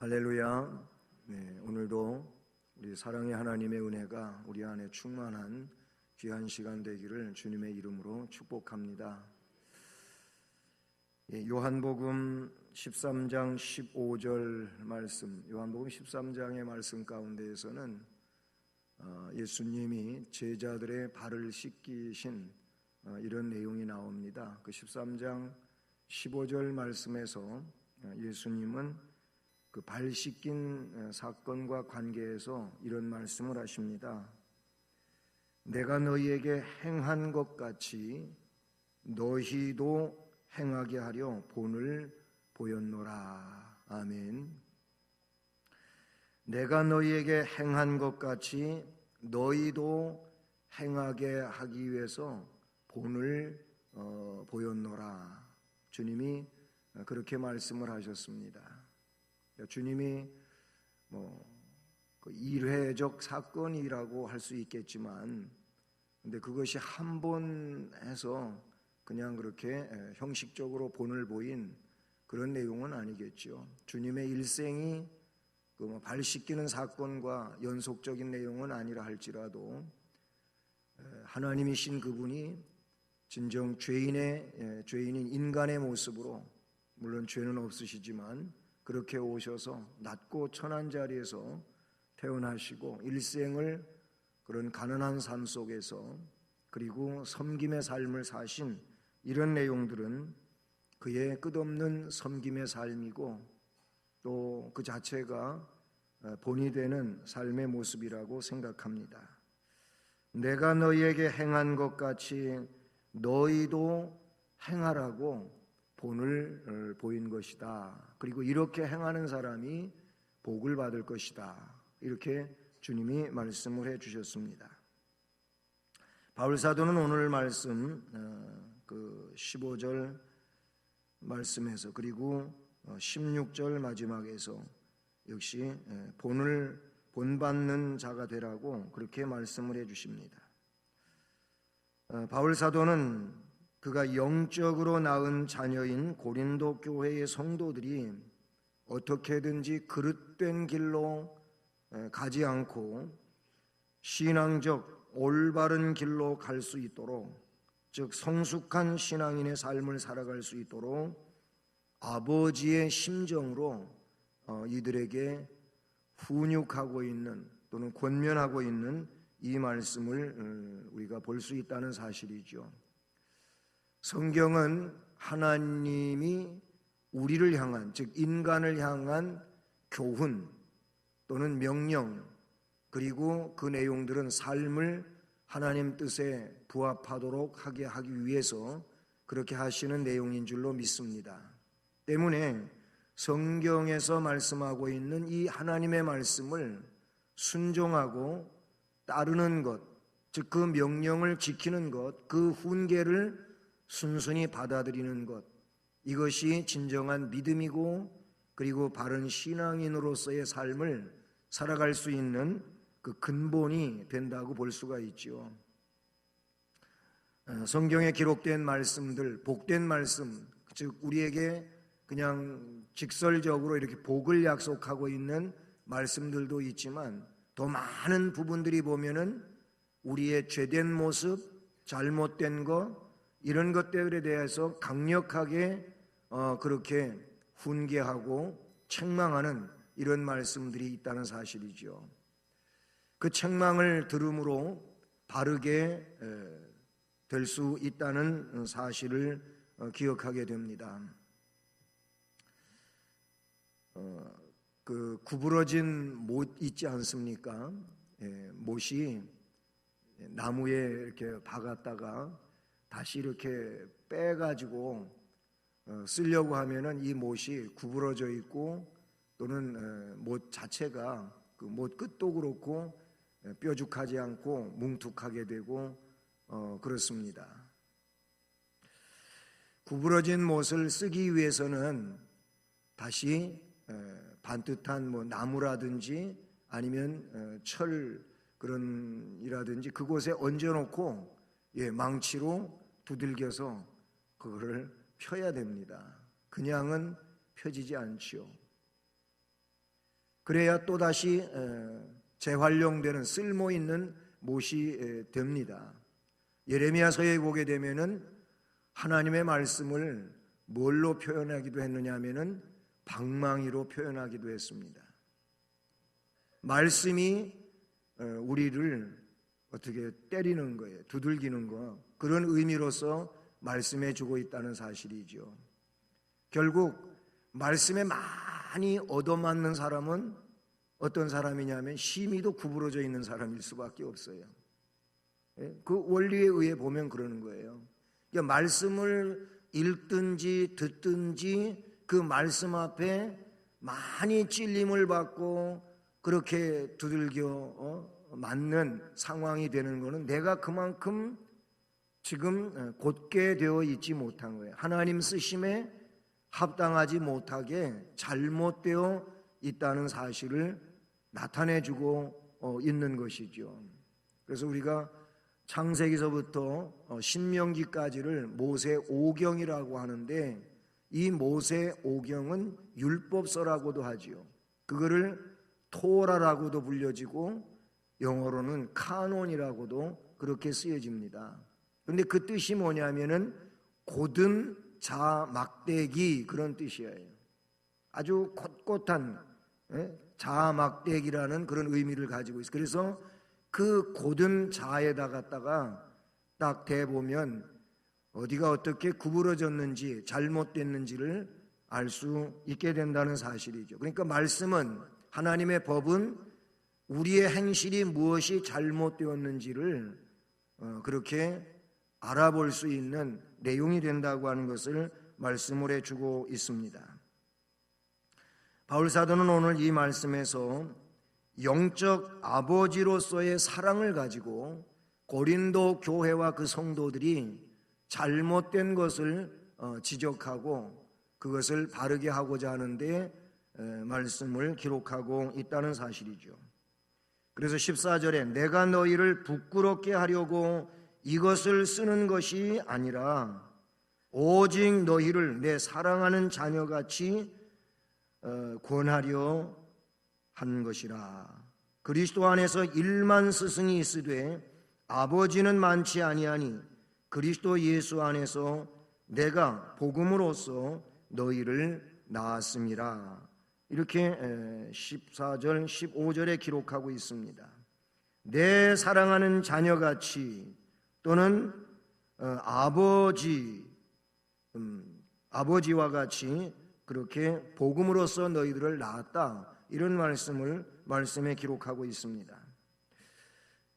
할렐루야. 네, 오늘도 우리 사랑의 하나님의 은혜가 우리 안에 충만한 귀한 시간 되기를 주님의 이름으로 축복합니다. 요한복음 13장 15절 말씀, 요한복음 13장의 말씀 가운데에서는 예수님이 제자들의 발을 씻기신 이런 내용이 나옵니다. 그 13장 15절 말씀에서 예수님은 그 발 씻긴 사건과 관계해서 이런 말씀을 하십니다. 내가 너희에게 행한 것 같이 너희도 행하게 하려 본을 보였노라. 아멘. 내가 너희에게 행한 것 같이 너희도 행하게 하기 위해서 본을 보였노라. 주님이 그렇게 말씀을 하셨습니다. 주님이 그 일회적 사건이라고 할 수 있겠지만, 근데 그것이 한 번 해서 그냥 그렇게 형식적으로 본을 보인 그런 내용은 아니겠죠. 주님의 일생이 그 발 씻기는 사건과 연속적인 내용은 아니라 할지라도 하나님이신 그분이 진정 죄인인 인간의 모습으로, 물론 죄는 없으시지만 그렇게 오셔서 낮고 천한 자리에서 태어나시고 일생을 그런 가난한 삶 속에서 그리고 섬김의 삶을 사신 이런 내용들은 그의 끝없는 섬김의 삶이고 또 그 자체가 본이 되는 삶의 모습이라고 생각합니다. 내가 너희에게 행한 것 같이 너희도 행하라고 본을 보인 것이다. 그리고 이렇게 행하는 사람이 복을 받을 것이다. 이렇게 주님이 말씀을 해주셨습니다. 바울 사도는 오늘 말씀 그 15절 말씀에서 그리고 16절 마지막에서 역시 본받는 자가 되라고 그렇게 말씀을 해주십니다. 바울 사도는 그가 영적으로 낳은 자녀인 고린도 교회의 성도들이 어떻게든지 그릇된 길로 가지 않고 신앙적 올바른 길로 갈 수 있도록, 즉 성숙한 신앙인의 삶을 살아갈 수 있도록 아버지의 심정으로 이들에게 훈육하고 있는 또는 권면하고 있는 이 말씀을 우리가 볼 수 있다는 사실이죠. 성경은 하나님이 우리를 향한, 즉 인간을 향한 교훈 또는 명령, 그리고 그 내용들은 삶을 하나님 뜻에 부합하도록 하게 하기 위해서 그렇게 하시는 내용인 줄로 믿습니다. 때문에 성경에서 말씀하고 있는 이 하나님의 말씀을 순종하고 따르는 것, 즉 그 명령을 지키는 것, 그 훈계를 순순히 받아들이는 것, 이것이 진정한 믿음이고 그리고 바른 신앙인으로서의 삶을 살아갈 수 있는 그 근본이 된다고 볼 수가 있죠. 성경에 기록된 말씀들, 복된 말씀, 즉 우리에게 그냥 직설적으로 이렇게 복을 약속하고 있는 말씀들도 있지만 더 많은 부분들이 보면은 우리의 죄된 모습, 잘못된 것, 이런 것들에 대해서 강력하게 그렇게 훈계하고 책망하는 이런 말씀들이 있다는 사실이죠. 그 책망을 들음으로 바르게 될 수 있다는 사실을 기억하게 됩니다. 그 구부러진 못 있지 않습니까? 못이 나무에 이렇게 박았다가 다시 이렇게 빼가지고 쓰려고 하면은 이 못이 구부러져 있고 또는 못 자체가 그 못 끝도 그렇고 뾰족하지 않고 뭉툭하게 되고 그렇습니다. 구부러진 못을 쓰기 위해서는 다시 반듯한 나무라든지 아니면 철 그런 이라든지 그곳에 얹어놓고 망치로 두들겨서 그거를 펴야 됩니다. 그냥은 펴지지 않지요. 그래야 또다시 재활용되는 쓸모 있는 못이 됩니다. 예레미야서에 보게 되면은 하나님의 말씀을 뭘로 표현하기도 했느냐 하면은 방망이로 표현하기도 했습니다. 말씀이 우리를 어떻게 때리는 거예요. 두들기는 거. 그런 의미로서 말씀해 주고 있다는 사실이죠. 결국 말씀에 많이 얻어맞는 사람은 어떤 사람이냐면 심히도 구부러져 있는 사람일 수밖에 없어요. 그 원리에 의해 보면 그러는 거예요. 그러니까 말씀을 읽든지 듣든지 그 말씀 앞에 많이 찔림을 받고 그렇게 두들겨 맞는 상황이 되는 것은 내가 그만큼 지금 곧게 되어 있지 못한 거예요. 하나님 쓰심에 합당하지 못하게 잘못되어 있다는 사실을 나타내주고 있는 것이죠. 그래서 우리가 창세기서부터 신명기까지를 모세 오경이라고 하는데 이 모세 오경은 율법서라고도 하지요. 그거를 토라라고도 불려지고 영어로는 카논이라고도 그렇게 쓰여집니다. 그런데 그 뜻이 뭐냐면은 곧은 자 막대기 그런 뜻이에요. 아주 꼿꼿한 자 막대기라는 그런 의미를 가지고 있어요. 그래서 그 곧은 자에다 갖다가 딱 대보면 어디가 어떻게 구부러졌는지 잘못됐는지를 알 수 있게 된다는 사실이죠. 그러니까 말씀은 하나님의 법은 우리의 행실이 무엇이 잘못되었는지를 그렇게 알아볼 수 있는 내용이 된다고 하는 것을 말씀을 해주고 있습니다. 바울 사도는 오늘 이 말씀에서 영적 아버지로서의 사랑을 가지고 고린도 교회와 그 성도들이 잘못된 것을 지적하고 그것을 바르게 하고자 하는데 말씀을 기록하고 있다는 사실이죠. 그래서 14절에 내가 너희를 부끄럽게 하려고 이것을 쓰는 것이 아니라 오직 너희를 내 사랑하는 자녀같이 권하려 한 것이라. 그리스도 안에서 일만 스승이 있으되 아버지는 많지 아니하니 그리스도 예수 안에서 내가 복음으로써 너희를 낳았음이라. 이렇게 14절 15절에 기록하고 있습니다. 내 사랑하는 자녀같이 또는 아버지와 같이 그렇게 복음으로써 너희들을 낳았다. 이런 말씀에 기록하고 있습니다.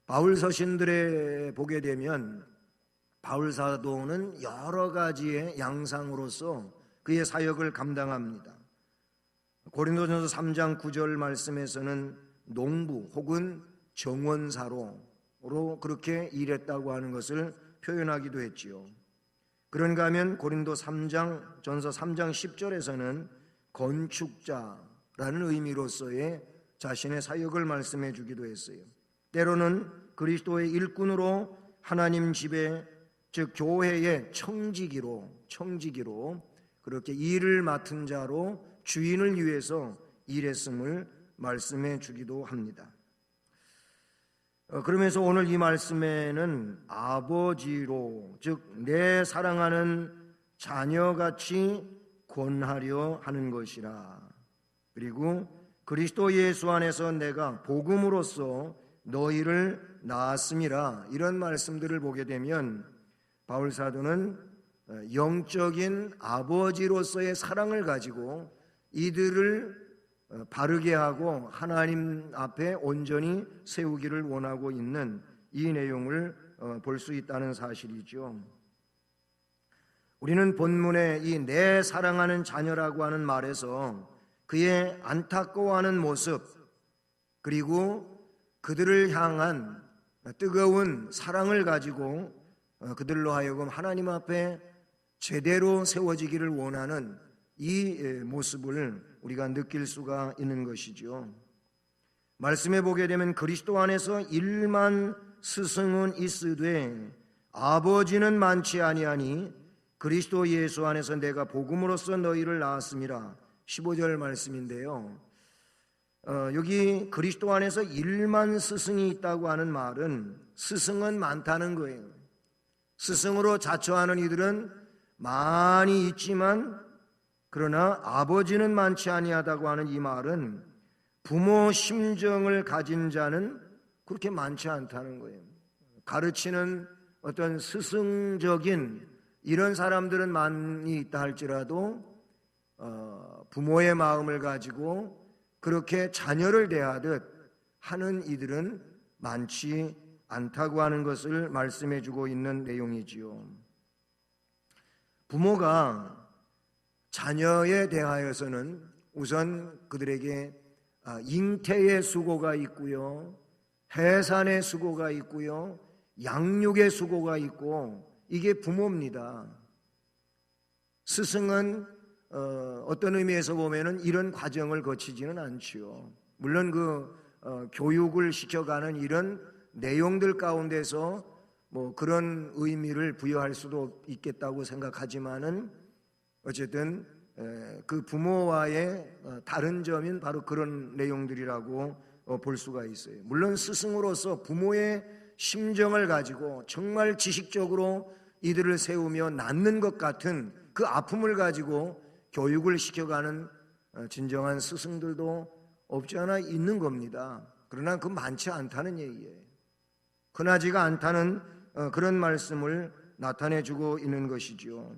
바울 서신들에 보게 되면 바울 사도는 여러 가지의 양상으로서 그의 사역을 감당합니다. 고린도전서 3장 9절 말씀에서는 농부 혹은 정원사로 그렇게 일했다고 하는 것을 표현하기도 했지요. 그런가 하면 전서 3장 10절에서는 건축자라는 의미로서의 자신의 사역을 말씀해 주기도 했어요. 때로는 그리스도의 일꾼으로 하나님 집에 즉 교회의 청지기로 그렇게 일을 맡은 자로 주인을 위해서 일했음을 말씀해 주기도 합니다. 그러면서 오늘 이 말씀에는 아버지로 즉 내 사랑하는 자녀같이 권하려 하는 것이라. 그리고 그리스도 예수 안에서 내가 복음으로써 너희를 낳았음이라. 이런 말씀들을 보게 되면 바울 사도는 영적인 아버지로서의 사랑을 가지고 이들을 바르게 하고 하나님 앞에 온전히 세우기를 원하고 있는 이 내용을 볼 수 있다는 사실이죠. 우리는 본문에 이 내 사랑하는 자녀라고 하는 말에서 그의 안타까워하는 모습 그리고 그들을 향한 뜨거운 사랑을 가지고 그들로 하여금 하나님 앞에 제대로 세워지기를 원하는 이 모습을 우리가 느낄 수가 있는 것이죠. 말씀해 보게 되면 그리스도 안에서 일만 스승은 있으되 아버지는 많지 아니하니 그리스도 예수 안에서 내가 복음으로써 너희를 낳았음이라. 15절 말씀인데요. 여기 그리스도 안에서 1만 스승이 있다고 하는 말은 스승은 많다는 거예요. 스승으로 자처하는 이들은 많이 있지만 그러나 아버지는 많지 아니하다고 하는 이 말은 부모 심정을 가진 자는 그렇게 많지 않다는 거예요. 가르치는 어떤 스승적인 이런 사람들은 많이 있다 할지라도 부모의 마음을 가지고 그렇게 자녀를 대하듯 하는 이들은 많지 않다고 하는 것을 말씀해 주고 있는 내용이지요. 부모가 자녀에 대하여서는 우선 그들에게 잉태의 수고가 있고요, 해산의 수고가 있고요, 양육의 수고가 있고, 이게 부모입니다. 스승은 어떤 의미에서 보면은 이런 과정을 거치지는 않지요. 물론 교육을 시켜가는 이런 내용들 가운데서 뭐 그런 의미를 부여할 수도 있겠다고 생각하지만은 어쨌든 그 부모와의 다른 점인 바로 그런 내용들이라고 볼 수가 있어요. 물론 스승으로서 부모의 심정을 가지고 정말 지식적으로 이들을 세우며 낳는 것 같은 그 아픔을 가지고 교육을 시켜가는 진정한 스승들도 없지 않아 있는 겁니다. 그러나 그 많지 않다는 얘기예요. 흔하지가 않다는 그런 말씀을 나타내주고 있는 것이죠.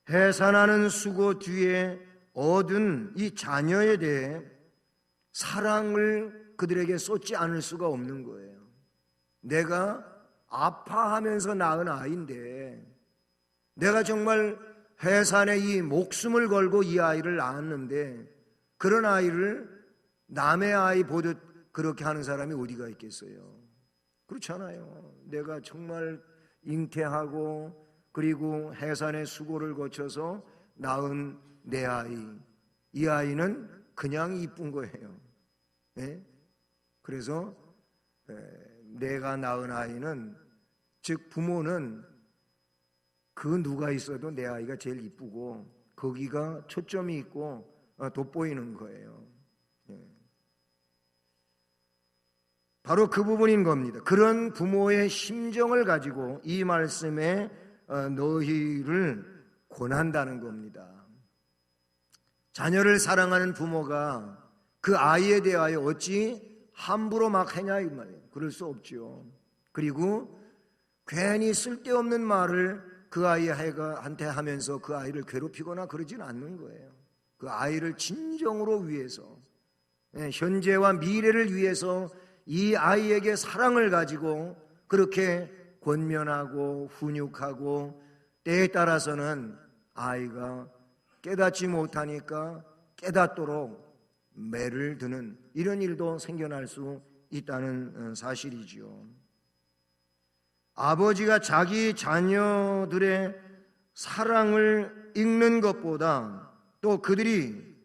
해산하는 수고 뒤에 얻은 이 자녀에 대해 사랑을 그들에게 쏟지 않을 수가 없는 거예요. 내가 아파하면서 낳은 아이인데, 내가 정말 해산에 이 목숨을 걸고 이 아이를 낳았는데, 그런 아이를 남의 아이 보듯 그렇게 하는 사람이 어디가 있겠어요? 그렇잖아요. 내가 정말 잉태하고 그리고 해산의 수고를 거쳐서 낳은 내 아이, 이 아이는 그냥 이쁜 거예요. 네? 그래서 내가 낳은 아이는, 즉 부모는 그 누가 있어도 내 아이가 제일 이쁘고 거기가 초점이 있고 돋보이는 거예요. 바로 그 부분인 겁니다. 그런 부모의 심정을 가지고 이 말씀에 너희를 권한다는 겁니다. 자녀를 사랑하는 부모가 그 아이에 대하여 어찌 함부로 막 하냐 이 말이에요. 그럴 수 없죠. 그리고 괜히 쓸데없는 말을 그 아이한테 하면서 그 아이를 괴롭히거나 그러지는 않는 거예요. 그 아이를 진정으로 위해서, 현재와 미래를 위해서 이 아이에게 사랑을 가지고 그렇게 권면하고 훈육하고, 때에 따라서는 아이가 깨닫지 못하니까 깨닫도록 매를 드는 이런 일도 생겨날 수 있다는 사실이지요. 아버지가 자기 자녀들의 사랑을 읽는 것보다 또 그들이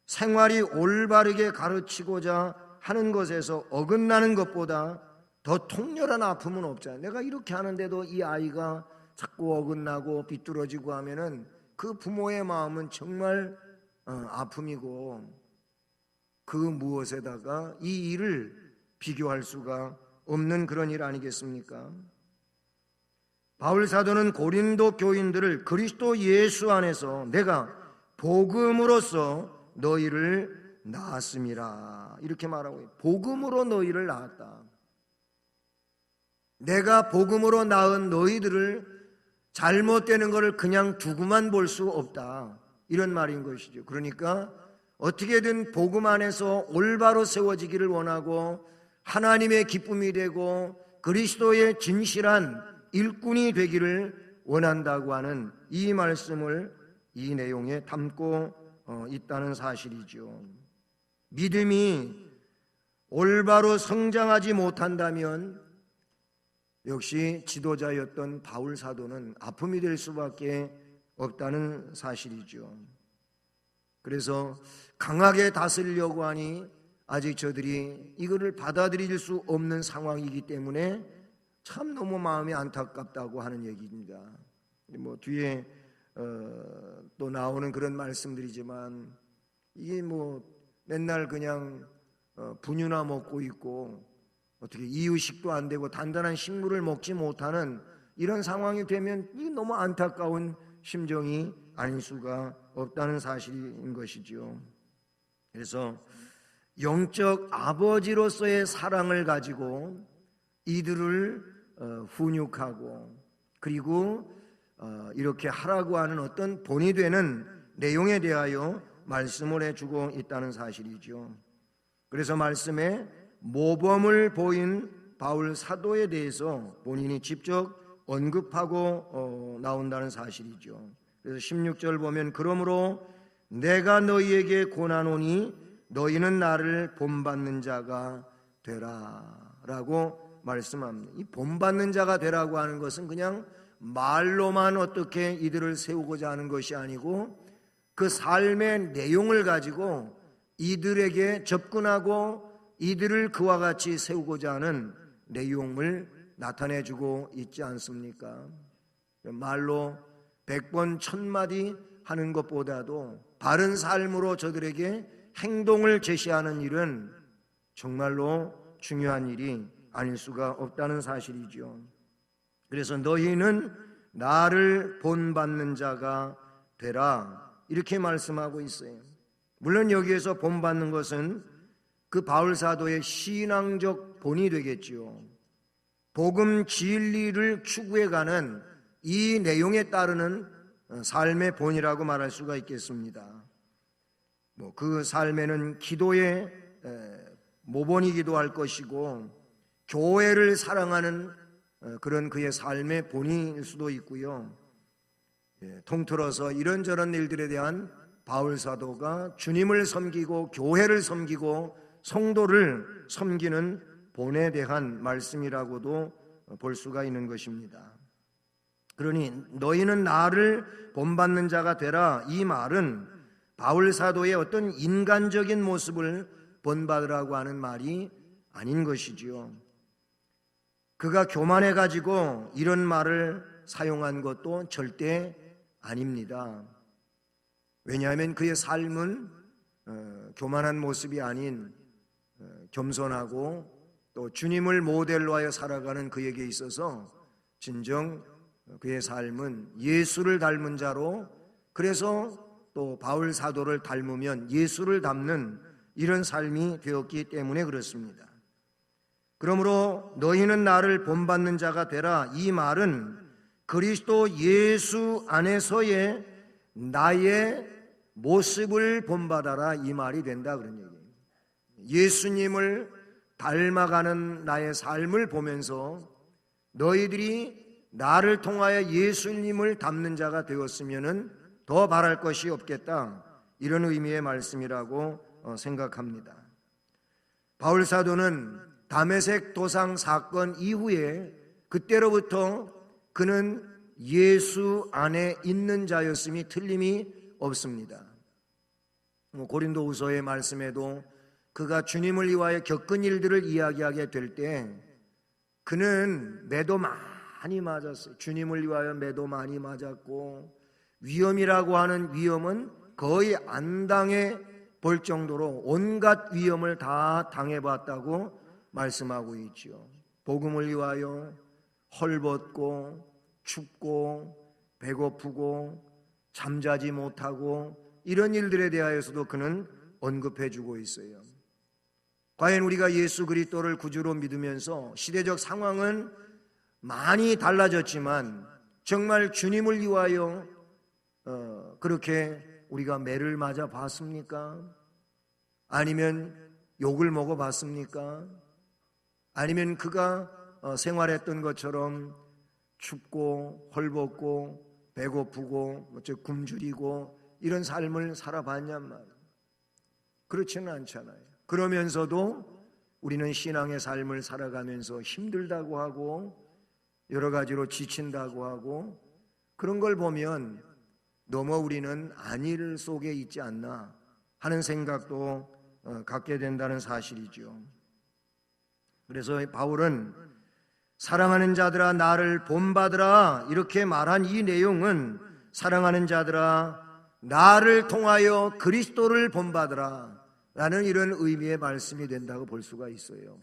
생활이 올바르게 가르치고자 하는 것에서 어긋나는 것보다 더 통렬한 아픔은 없잖아요. 내가 이렇게 하는데도 이 아이가 자꾸 어긋나고 비뚤어지고 하면은 그 부모의 마음은 정말 아픔이고, 그 무엇에다가 이 일을 비교할 수가 없는 그런 일 아니겠습니까? 바울 사도는 고린도 교인들을 그리스도 예수 안에서 내가 복음으로써 너희를 낳았음이라 이렇게 말하고 있어요. 복음으로 너희를 낳았다. 내가 복음으로 낳은 너희들을 잘못되는 것을 그냥 두고만 볼 수 없다, 이런 말인 것이죠. 그러니까 어떻게든 복음 안에서 올바로 세워지기를 원하고 하나님의 기쁨이 되고 그리스도의 진실한 일꾼이 되기를 원한다고 하는 이 말씀을 이 내용에 담고 있다는 사실이죠. 믿음이 올바로 성장하지 못한다면 역시 지도자였던 바울 사도는 아픔이 될 수밖에 없다는 사실이죠. 그래서 강하게 다스리려고 하니 아직 저들이 이거를 받아들일 수 없는 상황이기 때문에 참 너무 마음이 안타깝다고 하는 얘기입니다. 뭐 뒤에 또 나오는 그런 말씀들이지만, 이게 뭐 맨날 그냥 분유나 먹고 있고 어떻게 이유식도 안 되고 단단한 식물을 먹지 못하는 이런 상황이 되면 너무 안타까운 심정이 아닐 수가 없다는 사실인 것이지요. 그래서 영적 아버지로서의 사랑을 가지고 이들을 훈육하고 그리고 이렇게 하라고 하는 어떤 본이 되는 내용에 대하여 말씀을 해주고 있다는 사실이죠. 그래서 말씀에 모범을 보인 바울 사도에 대해서 본인이 직접 언급하고 나온다는 사실이죠. 그래서 16절 보면 그러므로 내가 너희에게 권하노니 너희는 나를 본받는 자가 되라 라고 말씀합니다. 이 본받는 자가 되라고 하는 것은 그냥 말로만 어떻게 이들을 세우고자 하는 것이 아니고 그 삶의 내용을 가지고 이들에게 접근하고 이들을 그와 같이 세우고자 하는 내용을 나타내주고 있지 않습니까? 말로 100번 1000마디 하는 것보다도 바른 삶으로 저들에게 행동을 제시하는 일은 정말로 중요한 일이 아닐 수가 없다는 사실이죠. 그래서 너희는 나를 본받는 자가 되라 이렇게 말씀하고 있어요. 물론 여기에서 본받는 것은 그 바울 사도의 신앙적 본이 되겠지요. 복음 진리를 추구해가는 이 내용에 따르는 삶의 본이라고 말할 수가 있겠습니다. 그 삶에는 기도의 모본이기도 할 것이고 교회를 사랑하는 그런 그의 삶의 본일 수도 있고요. 통틀어서 이런저런 일들에 대한 바울 사도가 주님을 섬기고 교회를 섬기고 성도를 섬기는 본에 대한 말씀이라고도 볼 수가 있는 것입니다. 그러니 너희는 나를 본받는 자가 되라 이 말은 바울 사도의 어떤 인간적인 모습을 본받으라고 하는 말이 아닌 것이지요. 그가 교만해 가지고 이런 말을 사용한 것도 절대 아닙니다. 왜냐하면 그의 삶은 교만한 모습이 아닌 겸손하고 또 주님을 모델로 하여 살아가는 그에게 있어서 진정 그의 삶은 예수를 닮은 자로, 그래서 또 바울 사도를 닮으면 예수를 닮는 이런 삶이 되었기 때문에 그렇습니다. 그러므로 너희는 나를 본받는 자가 되라 이 말은 그리스도 예수 안에서의 나의 모습을 본받아라 이 말이 된다 그런 얘기예요. 예수님을 닮아가는 나의 삶을 보면서 너희들이 나를 통하여 예수님을 닮는 자가 되었으면 더 바랄 것이 없겠다, 이런 의미의 말씀이라고 생각합니다. 바울 사도는 다메섹 도상 사건 이후에 그때로부터 그는 예수 안에 있는 자였음이 틀림이 없습니다. 고린도후서의 말씀에도 그가 주님을 위하여 겪은 일들을 이야기하게 될 때 그는 매도 많이 맞았어요. 주님을 위하여 매도 많이 맞았고 위험이라고 하는 위험은 거의 안 당해 볼 정도로 온갖 위험을 다 당해봤다고 말씀하고 있죠. 복음을 위하여 헐벗고 춥고 배고프고 잠자지 못하고 이런 일들에 대하여서도 그는 언급해주고 있어요. 과연 우리가 예수 그리스도를 구주로 믿으면서 시대적 상황은 많이 달라졌지만 정말 주님을 위하여 그렇게 우리가 매를 맞아 봤습니까? 아니면 욕을 먹어 봤습니까? 아니면 그가 생활했던 것처럼 춥고 헐벗고 배고프고 즉 굶주리고 이런 삶을 살아봤냔 말이에요. 그렇지는 않잖아요. 그러면서도 우리는 신앙의 삶을 살아가면서 힘들다고 하고 여러 가지로 지친다고 하고 그런 걸 보면 너무 우리는 안일 속에 있지 않나 하는 생각도 갖게 된다는 사실이죠. 그래서 바울은 사랑하는 자들아 나를 본받으라 이렇게 말한 이 내용은 사랑하는 자들아 나를 통하여 그리스도를 본받으라, 라는 이런 의미의 말씀이 된다고 볼 수가 있어요.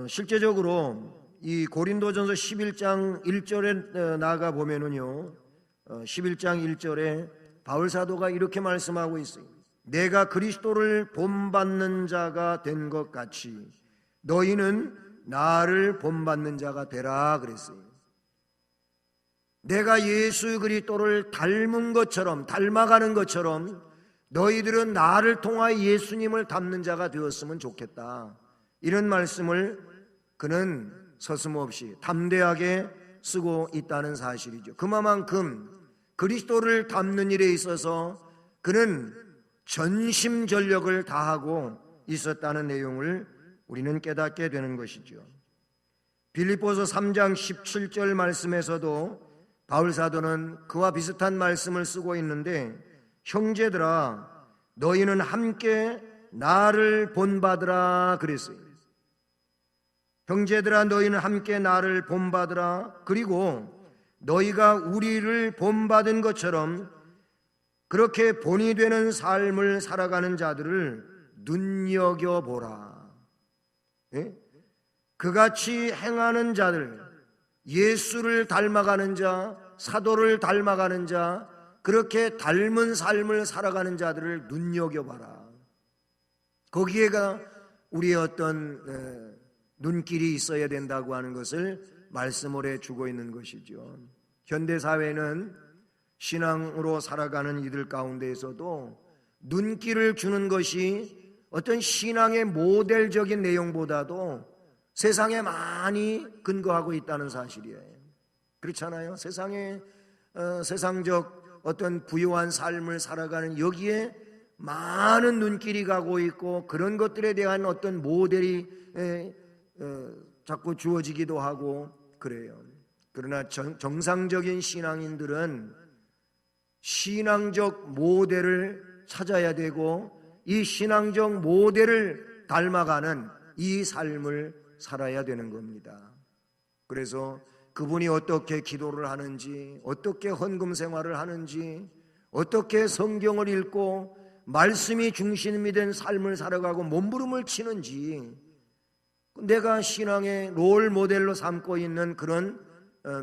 실제적으로 이 고린도전서 11장 1절에 나아가 보면은요, 11장 1절에 바울 사도가 이렇게 말씀하고 있어요. 내가 그리스도를 본받는 자가 된 것 같이 너희는 나를 본받는 자가 되라 그랬어요. 내가 예수 그리스도를 닮은 것처럼, 닮아가는 것처럼 너희들은 나를 통하여 예수님을 닮는 자가 되었으면 좋겠다. 이런 말씀을 그는 서슴없이 담대하게 쓰고 있다는 사실이죠. 그만큼 그리스도를 닮는 일에 있어서 그는 전심전력을 다하고 있었다는 내용을 우리는 깨닫게 되는 것이죠. 빌립보서 3장 17절 말씀에서도 바울 사도는 그와 비슷한 말씀을 쓰고 있는데, 형제들아 너희는 함께 나를 본받으라 그랬어요. 형제들아 너희는 함께 나를 본받으라. 그리고 너희가 우리를 본받은 것처럼 그렇게 본이 되는 삶을 살아가는 자들을 눈여겨보라. 예? 그같이 행하는 자들, 예수를 닮아가는 자, 사도를 닮아가는 자, 그렇게 닮은 삶을 살아가는 자들을 눈여겨봐라. 거기에가 우리의 어떤 눈길이 있어야 된다고 하는 것을 말씀을 해주고 있는 것이죠. 현대사회는 신앙으로 살아가는 이들 가운데에서도 눈길을 주는 것이 어떤 신앙의 모델적인 내용보다도 세상에 많이 근거하고 있다는 사실이에요. 그렇잖아요. 세상적 어떤 부유한 삶을 살아가는 여기에 많은 눈길이 가고 있고, 그런 것들에 대한 어떤 모델이 자꾸 주어지기도 하고 그래요. 그러나 정상적인 신앙인들은 신앙적 모델을 찾아야 되고, 이 신앙적 모델을 닮아가는 이 삶을 살아야 되는 겁니다. 그래서 그분이 어떻게 기도를 하는지, 어떻게 헌금 생활을 하는지, 어떻게 성경을 읽고 말씀이 중심이 된 삶을 살아가고 몸부림을 치는지, 내가 신앙의 롤 모델로 삼고 있는 그런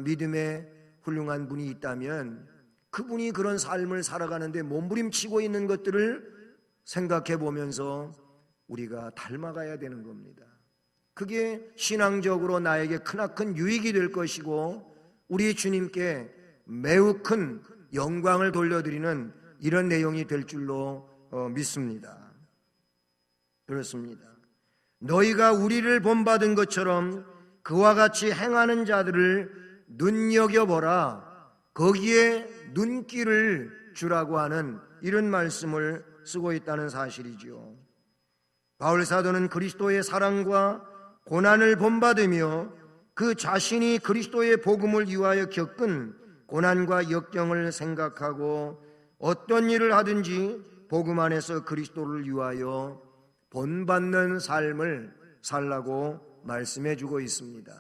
믿음의 훌륭한 분이 있다면 그분이 그런 삶을 살아가는데 몸부림치고 있는 것들을 생각해 보면서 우리가 닮아가야 되는 겁니다. 그게 신앙적으로 나에게 크나큰 유익이 될 것이고, 우리 주님께 매우 큰 영광을 돌려드리는 이런 내용이 될 줄로 믿습니다. 그렇습니다. 너희가 우리를 본받은 것처럼 그와 같이 행하는 자들을 눈여겨보라. 거기에 눈길을 주라고 하는 이런 말씀을 쓰고 있다는 사실이죠. 바울 사도는 그리스도의 사랑과 고난을 본받으며 그 자신이 그리스도의 복음을 위하여 겪은 고난과 역경을 생각하고 어떤 일을 하든지 복음 안에서 그리스도를 위하여 본받는 삶을 살라고 말씀해 주고 있습니다.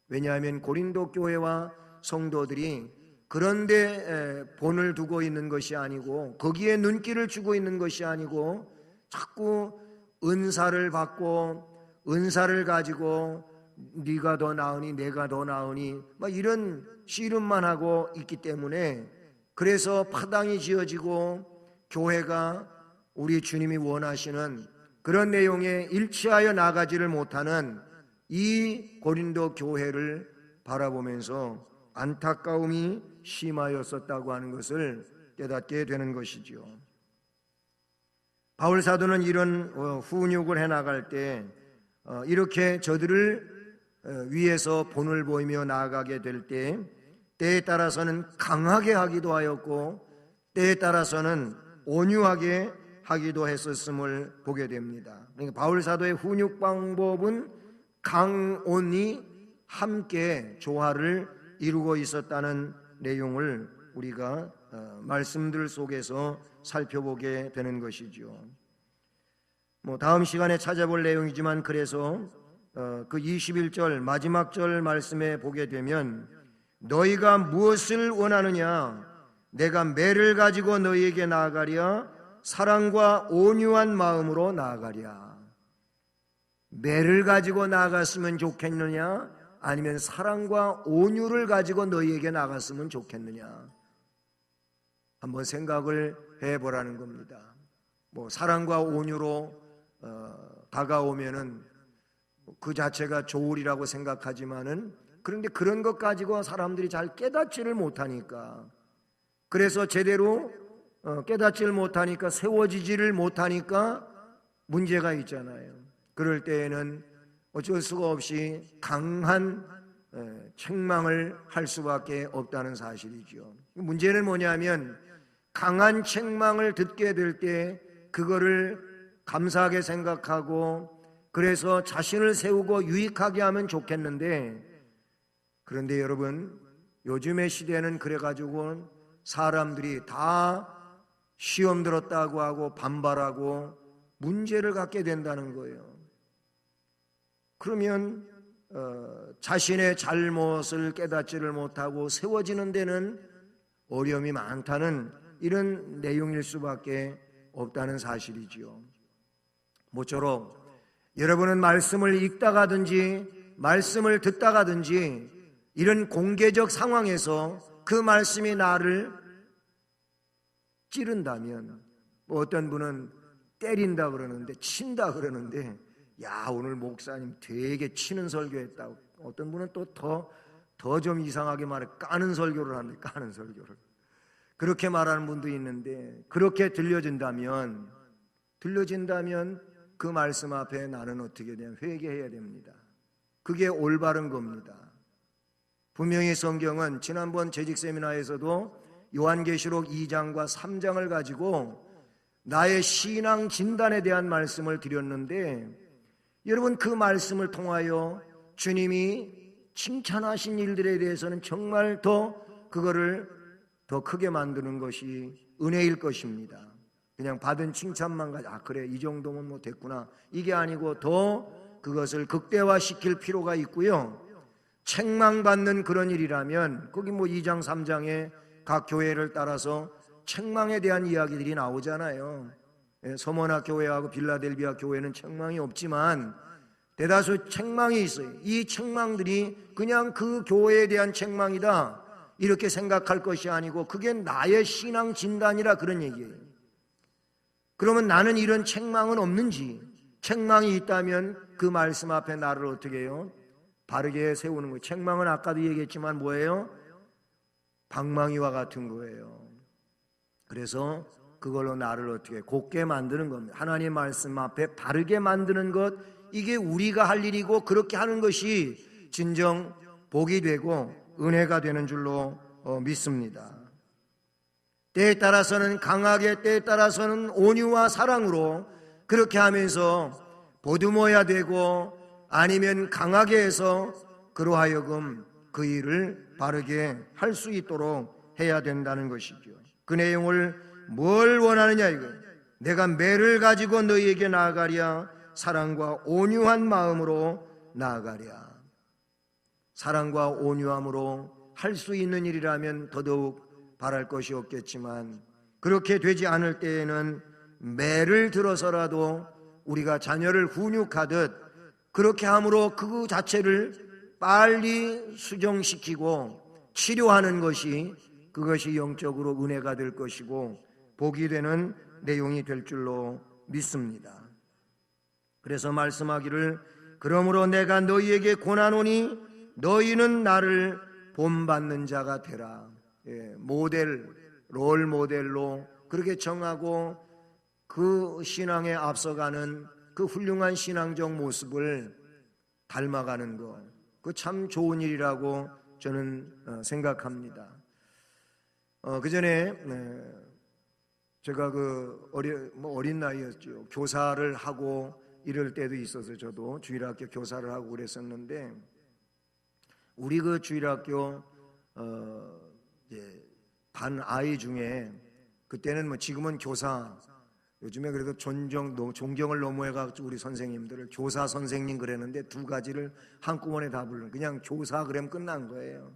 왜냐하면 고린도 교회와 성도들이 그런데 본을 두고 있는 것이 아니고, 거기에 눈길을 주고 있는 것이 아니고, 자꾸 은사를 받고 은사를 가지고 네가 더 나으니 내가 더 나으니 막 이런 씨름만 하고 있기 때문에, 그래서 파당이 지어지고 교회가 우리 주님이 원하시는 그런 내용에 일치하여 나가지를 못하는 이 고린도 교회를 바라보면서 안타까움이 심하였었다고 하는 것을 깨닫게 되는 것이죠. 바울 사도는 이런 훈육을 해나갈 때 이렇게 저들을 위해서 본을 보이며 나아가게 될 때, 때에 따라서는 강하게 하기도 하였고 때에 따라서는 온유하게 하기도 했었음을 보게 됩니다. 그러니까 바울 사도의 훈육 방법은 강온이 함께 조화를 이루고 있었다는 내용을 우리가 말씀들 속에서 살펴보게 되는 것이죠. 다음 시간에 찾아볼 내용이지만, 그래서 그 21절 마지막 절 말씀에 보게 되면, 너희가 무엇을 원하느냐? 내가 매를 가지고 너희에게 나아가랴? 사랑과 온유한 마음으로 나아가랴. 매를 가지고 나아갔으면 좋겠느냐, 아니면 사랑과 온유를 가지고 너희에게 나갔으면 좋겠느냐, 한번 생각을 해보라는 겁니다. 뭐 사랑과 온유로 다가오면은 그 자체가 좋으리라고 생각하지만은, 그런데 그런 것 가지고 사람들이 잘 깨닫지를 못하니까, 그래서 제대로 깨닫지를 못하니까, 세워지지를 못하니까 문제가 있잖아요. 그럴 때에는 어쩔 수가 없이 강한 책망을 할 수밖에 없다는 사실이죠. 문제는 뭐냐면, 강한 책망을 듣게 될 때 그거를 감사하게 생각하고, 그래서 자신을 세우고 유익하게 하면 좋겠는데, 그런데 여러분, 요즘의 시대는 그래가지고 사람들이 다 시험 들었다고 하고 반발하고 문제를 갖게 된다는 거예요. 그러면 자신의 잘못을 깨닫지를 못하고 세워지는 데는 어려움이 많다는 이런 내용일 수밖에 없다는 사실이지요. 모쪼록 여러분은 말씀을 읽다가든지 말씀을 듣다가든지 이런 공개적 상황에서 그 말씀이 나를 찌른다면, 뭐 어떤 분은 때린다 그러는데, 친다 그러는데, 야, 오늘 목사님 되게 치는 설교했다고. 어떤 분은 또 더 좀 이상하게 말해, 까는 설교를 합니다. 까는 설교를. 그렇게 말하는 분도 있는데, 그렇게 들려진다면 그 말씀 앞에 나는 어떻게 되냐, 회개해야 됩니다. 그게 올바른 겁니다. 분명히 성경은 지난번 재직 세미나에서도 요한계시록 2장과 3장을 가지고 나의 신앙 진단에 대한 말씀을 드렸는데, 여러분 그 말씀을 통하여 주님이 칭찬하신 일들에 대해서는 정말 그거를 더 크게 만드는 것이 은혜일 것입니다. 그냥 받은 칭찬만 가지고 그래 이 정도면 뭐 됐구나, 이게 아니고 더 그것을 극대화시킬 필요가 있고요. 책망받는 그런 일이라면 거기 뭐 2장 3장에 각 교회를 따라서 책망에 대한 이야기들이 나오잖아요. 서머나 교회하고 빌라델비아 교회는 책망이 없지만 대다수 책망이 있어요. 이 책망들이 그냥 그 교회에 대한 책망이다 이렇게 생각할 것이 아니고, 그게 나의 신앙 진단이라 그런 얘기예요. 그러면 나는 이런 책망은 없는지, 책망이 있다면 그 말씀 앞에 나를 어떻게 해요? 바르게 세우는 거예요. 책망은 아까도 얘기했지만 뭐예요? 방망이와 같은 거예요. 그래서 그걸로 나를 어떻게 곧게 만드는 겁니다. 하나님 말씀 앞에 바르게 만드는 것, 이게 우리가 할 일이고, 그렇게 하는 것이 진정 복이 되고 은혜가 되는 줄로 믿습니다. 때에 따라서는 강하게, 때에 따라서는 온유와 사랑으로 그렇게 하면서 보듬어야 되고, 아니면 강하게 해서 그로하여금 그 일을 바르게 할 수 있도록 해야 된다는 것이죠. 그 내용을 뭘 원하느냐 이거예요. 내가 매를 가지고 너희에게 나아가랴, 사랑과 온유한 마음으로 나아가랴. 사랑과 온유함으로 할 수 있는 일이라면 더더욱 바랄 것이 없겠지만, 그렇게 되지 않을 때에는 매를 들어서라도 우리가 자녀를 훈육하듯 그렇게 함으로 그 자체를 빨리 수정시키고 치료하는 것이, 그것이 영적으로 은혜가 될 것이고 복이 되는 내용이 될 줄로 믿습니다. 그래서 말씀하기를, 그러므로 내가 너희에게 권하노니 너희는 나를 본받는 자가 되라. 롤 모델로 그렇게 정하고 그 신앙에 앞서가는 그 훌륭한 신앙적 모습을 닮아가는 것, 그 참 좋은 일이라고 저는 생각합니다. 그 전에 제가 어린 나이였죠. 교사를 하고 이럴 때도 있어서 저도 주일학교 교사를 하고 그랬었는데, 우리 그 주일학교 반 아이 중에, 그때는 뭐 지금은 교사, 요즘에 그래도 존경을 너무해가지고 우리 선생님들을 교사 선생님 그랬는데, 두 가지를 한꺼번에 다 부르는, 그냥 교사 그러면 끝난 거예요.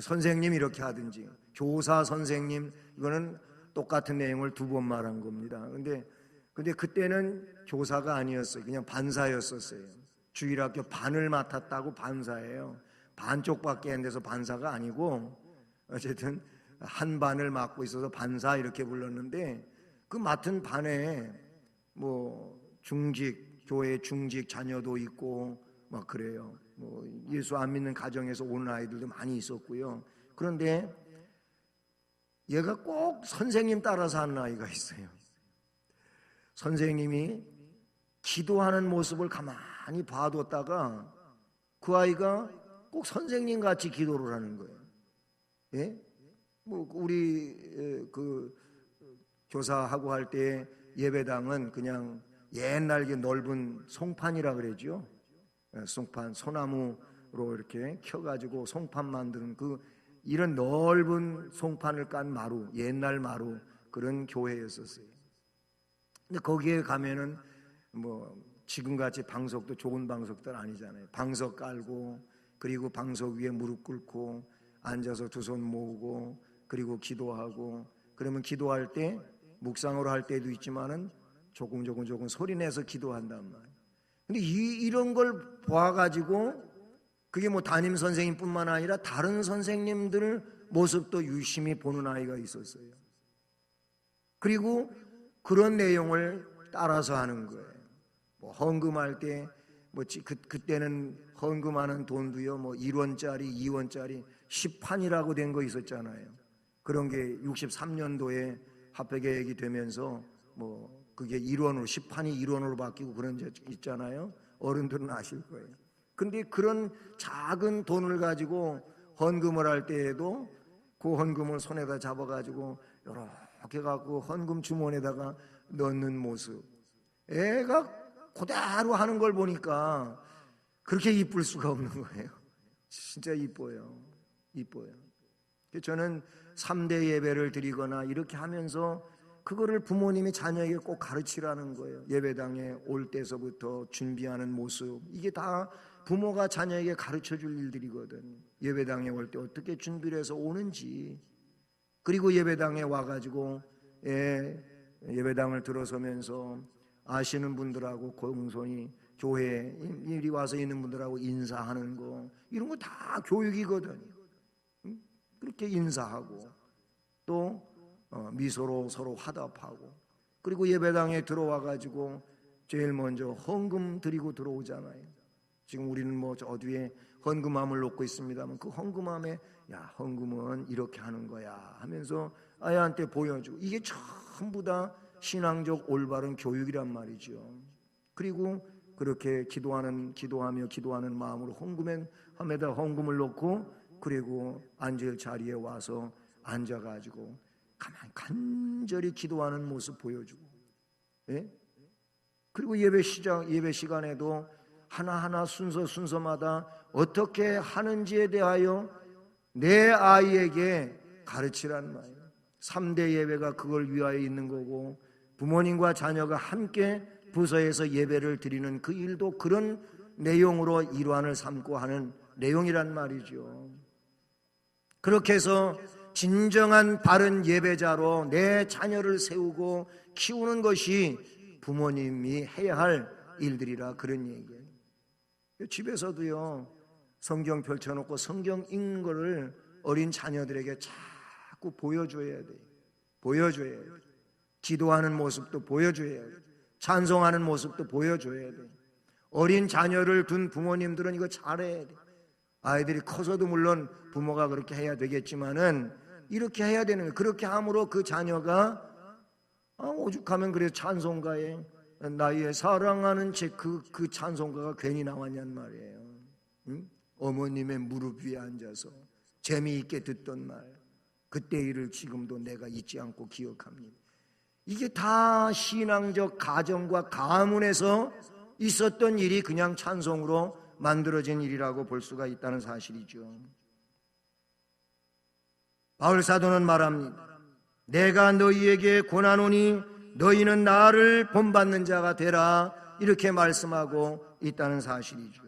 선생님 이렇게 하든지, 교사 선생님, 이거는 똑같은 내용을 2번 말한 겁니다. 근데 그때는 교사가 아니었어요. 그냥 반사였었어요. 주일학교 반을 맡았다고 반사예요. 반쪽밖에 안 돼서 반사가 아니고 어쨌든 한 반을 맡고 있어서 반사 이렇게 불렀는데, 그 맡은 반에 뭐 교회 중직 자녀도 있고 막 그래요. 뭐 예수 안 믿는 가정에서 오는 아이들도 많이 있었고요. 그런데 얘가 꼭 선생님 따라서 하는 아이가 있어요. 선생님이 기도하는 모습을 가만히 봐뒀다가 그 아이가 꼭 선생님 같이 기도를 하는 거예요. 예? 뭐 우리 그 교사하고 할 때 예배당은 그냥 옛날 넓은 송판이라 그러죠. 송판, 소나무로 이렇게 켜가지고 송판 만드는 이런 넓은 송판을 깐 마루, 옛날 마루, 그런 교회였었어요. 근데 거기에 가면은 뭐 지금같이 방석도 좋은 방석들 아니잖아요. 방석 깔고, 그리고 방석 위에 무릎 꿇고 앉아서 2손 모으고, 그리고 기도하고, 그러면 기도할 때 묵상으로 할 때도 있지만은 조금 소리 내서 기도한단 말이에요. 근데 이런 걸 봐가지고, 그게 뭐 담임 선생님뿐만 아니라 다른 선생님들 모습도 유심히 보는 아이가 있었어요. 그리고 그런 내용을 따라서 하는 거예요. 뭐 헌금할 때 뭐 그때는 헌금하는 돈도요, 뭐 1원짜리, 2원짜리 10판이라고 된 거 있었잖아요. 그런 게 63년도에 화폐개혁이 되면서 뭐 그게 1원으로, 10판이 1원으로 바뀌고 그런 적 있잖아요. 어른들은 아실 거예요. 근데 그런 작은 돈을 가지고 헌금을 할 때에도 그 헌금을 손에다 잡아가지고 이렇게 갖고 헌금 주머니에다가 넣는 모습, 애가 그대로 하는 걸 보니까 그렇게 이쁠 수가 없는 거예요. 진짜 이뻐요. 저는 3대 예배를 드리거나 이렇게 하면서 그거를 부모님이 자녀에게 꼭 가르치라는 거예요. 예배당에 올 때서부터 준비하는 모습, 이게 다 부모가 자녀에게 가르쳐 줄 일들이거든요. 예배당에 올 때 어떻게 준비를 해서 오는지, 그리고 예배당에 와가지고 예배당을 들어서면서 아시는 분들하고 공손히 교회에 이리 와서 있는 분들하고 인사하는 거, 이런 거 다 교육이거든요. 그렇게 인사하고 또 미소로 서로 화답하고, 그리고 예배당에 들어와가지고 제일 먼저 헌금 드리고 들어오잖아요. 지금 우리는 뭐 저 뒤에 헌금함을 놓고 있습니다만, 그 헌금함에 야, 헌금은 이렇게 하는 거야 하면서 아이한테 보여주고, 이게 전부 다 신앙적 올바른 교육이란 말이죠. 그리고 그렇게 기도하며 기도하는 마음으로 헌금함에다 헌금을 놓고, 그리고 앉을 자리에 와서 앉아가지고 가만히 간절히 기도하는 모습 보여주고, 예? 그리고 예배 시간에도 하나하나 순서마다 어떻게 하는지에 대하여 내 아이에게 가르치라는 말이에요. 3대 예배가 그걸 위하여 있는 거고, 부모님과 자녀가 함께 부서에서 예배를 드리는 그 일도 그런 내용으로 일환을 삼고 하는 내용이란 말이죠. 그렇게 해서 진정한 바른 예배자로 내 자녀를 세우고 키우는 것이 부모님이 해야 할 일들이라, 그런 얘기예요. 집에서도요, 성경 펼쳐놓고 성경 읽는 거를 어린 자녀들에게 자꾸 보여줘야 돼요. 기도하는 모습도 보여줘야 돼요. 찬송하는 모습도 보여줘야 돼요. 어린 자녀를 둔 부모님들은 이거 잘해야 돼요. 아이들이 커서도 물론 부모가 그렇게 해야 되겠지만은 이렇게 해야 되는 거예요. 그렇게 함으로 그 자녀가 오죽하면 그래서 찬송가에 나의 사랑하는 그 찬송가가 괜히 나왔냔 말이에요. 응? 어머님의 무릎 위에 앉아서 재미있게 듣던 말, 그때 일을 지금도 내가 잊지 않고 기억합니다. 이게 다 신앙적 가정과 가문에서 있었던 일이 그냥 찬송으로 만들어진 일이라고 볼 수가 있다는 사실이죠. 바울 사도는 말합니다. 내가 너희에게 권하노니 너희는 나를 본받는 자가 되라, 이렇게 말씀하고 있다는 사실이죠.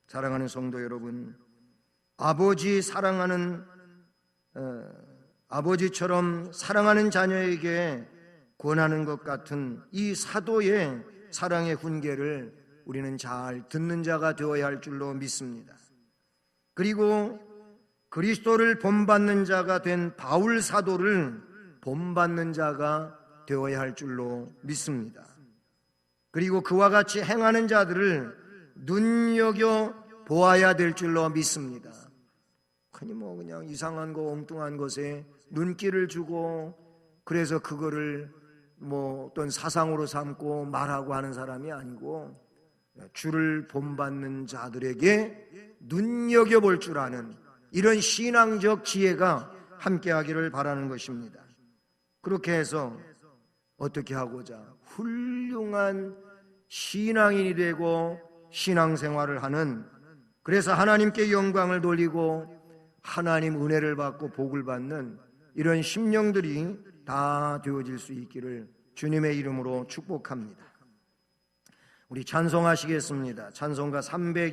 사랑하는 성도 여러분, 아버지 사랑하는 아버지처럼 사랑하는 자녀에게 권하는 것 같은 이 사도의 사랑의 훈계를 우리는 잘 듣는 자가 되어야 할 줄로 믿습니다. 그리고 그리스도를 본받는 자가 된 바울 사도를 본받는 자가 되어야 할 줄로 믿습니다. 그리고 그와 같이 행하는 자들을 눈여겨 보아야 될 줄로 믿습니다. 흔히 그냥 이상한 거 엉뚱한 것에 눈길을 주고 그래서 그거를 어떤 사상으로 삼고 말하고 하는 사람이 아니고 주를 본받는 자들에게 눈여겨볼 줄 아는 이런 신앙적 지혜가 함께하기를 바라는 것입니다. 그렇게 해서 어떻게 하고자 훌륭한 신앙인이 되고 신앙생활을 하는, 그래서 하나님께 영광을 돌리고 하나님 은혜를 받고 복을 받는 이런 심령들이 다 되어질 수 있기를 주님의 이름으로 축복합니다. 우리 찬송하시겠습니다. 찬송가 300